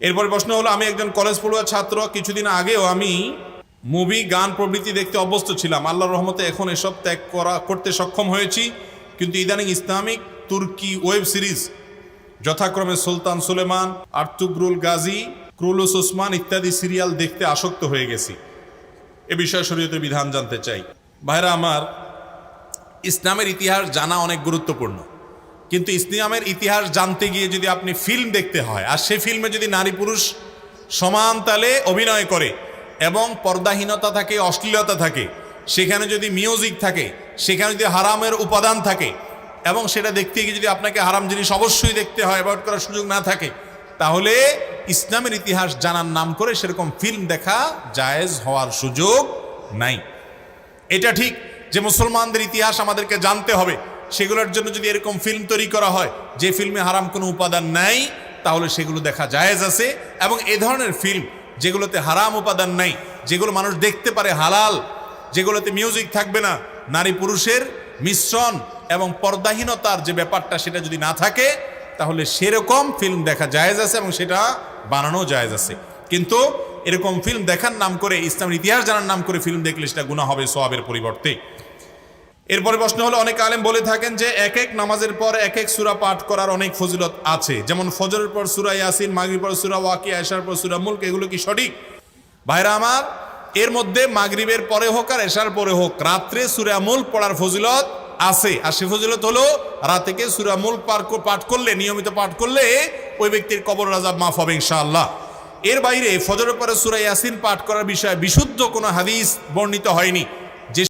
এরপরে প্রশ্ন হলো, আমি একজন কলেজ পড়ুয়া ছাত্র, কিছুদিন আগেও আমি মুভি গান প্রভৃতি দেখতে অভ্যস্ত ছিলাম। আল্লাহর রহমতে এখন এসব ত্যাগ করতে সক্ষম হয়েছি, কিন্তু ইদানিং ইসলামিক তুর্কি ওয়েব সিরিজ যথাক্রমে সুলতান সুলেমান, আর্তুগ্রুল গাজী, ক্রুলুস ওসমান ইত্যাদি সিরিয়াল দেখতে আসক্ত হয়ে গেছি। এ বিষয়ে শরীয়তের বিধান জানতে চাই। ভাইরা আমার, ইসলামের ইতিহাস জানা অনেক গুরুত্বপূর্ণ, কিন্তু ইসলামের ইতিহাস জানতে গিয়ে যদি আপনি ফিল্ম দেখতে হয়, আর সেই ফিল্মে যদি নারী পুরুষ সমান তালে অভিনয় করে এবং পর্দাহীনতা থাকে, অশ্লীলতা থাকে, সেখানে যদি মিউজিক থাকে, সেখানে যদি হারামের উপাদান থাকে এবং সেটা দেখতে গিয়ে যদি আপনাকে হারাম জিনিস অবশ্যই দেখতে হয়, অ্যাভয়েড করার সুযোগ না থাকে, তাহলে ইসলামের ইতিহাস জানার নাম করে সেরকম ফিল্ম দেখা জায়েজ হওয়ার সুযোগ নাই। এটা ঠিক যে মুসলমানদের ইতিহাস আমাদেরকে জানতে হবে, সেগুলোর জন্য যদি এরকম ফিল্ম তৈরি করা হয় যে ফিল্মে হারাম কোনো উপাদান নাই, তাহলে সেগুলো দেখা জায়েজ আছে। এবং এ ধরনের ফিল্ম যেগুলোতে হারাম উপাদান নাই, যেগুলো মানুষ দেখতে পারে হালাল, যেগুলোতে মিউজিক থাকবে না, নারী পুরুষের মিশ্রণ এবং পর্দাহীনতার যে ব্যাপারটা সেটা যদি না থাকে, তাহলে সেরকম ফিল্ম দেখা জায়েজ আছে এবং সেটা বানানো জায়েজ আছে। কিন্তু এরকম ফিল্ম দেখার নাম করে, ইসলামের ইতিহাস জানার নাম করে ফিল্ম দেখলে সেটা গুনাহ হবে সওয়াবের পরিবর্তে। এরপরে প্রশ্ন হলো, অনেক আলেম বলে থাকেন যে এক এক নামাজের পর এক এক সূরা পাঠ করার অনেক ফজিলত আছে, যেমন ফজরের পর সূরা ইয়াসিন, মাগরিবের পর সূরা ওয়াকিয়া, এশার পর সূরা মুলক, এগুলো কি সঠিক? ভাইরা আমার, এর মধ্যে মাগরিবের পরে হোক আর এশার পরে হোক, রাত্রে সূরা মুলক পড়ার ফজিলত আছে। আর সে ফজিলত হলো, রাতে সূরা মুলক পাঠ করলে, নিয়মিত পাঠ করলে ওই ব্যক্তির কবর আযাব মাফ হবে ইনশাআল্লাহ। এর বাইরে ফজরের পরে সূরা ইয়াসিন পাঠ করার বিষয়ে বিশুদ্ধ কোনো হাদিস বর্ণিত হয়নি।